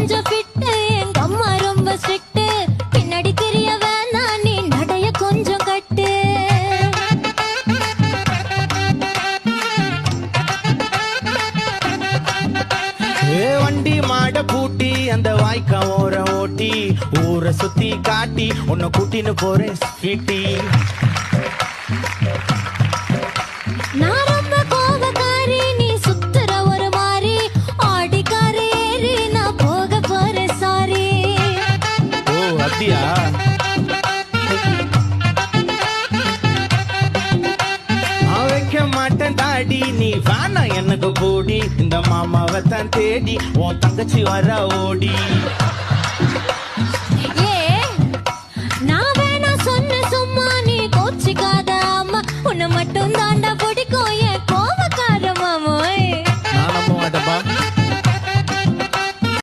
கொஞ்சம் ஃபிட்டு எங்க அம்மா ரொம்ப ஸ்ட்ரிக்ட் பின்னாடி தெரிய வேணா நீ நடைய கொஞ்சம் கட்டு வண்டி மாட பூட்டி அந்த வாய்க்கா ஓர ஓட்டி ஊரை சுத்தி காட்டி உன்னை கூட்டின்னு போறேன் ஸ்வீட்டி நான் ரொம்ப கோபக்காரி நீ சுத்துற ஒரு மாதிரி ஆடிக்கார ஏறி நான் போக போறேன் சாரி ஓ அப்படியா வைக்க மாட்டேன் தாடி நீ வேணா எனக்கு போடி இந்த மாமாவை தான் தேடி உன் தங்கச்சி வர ஓடி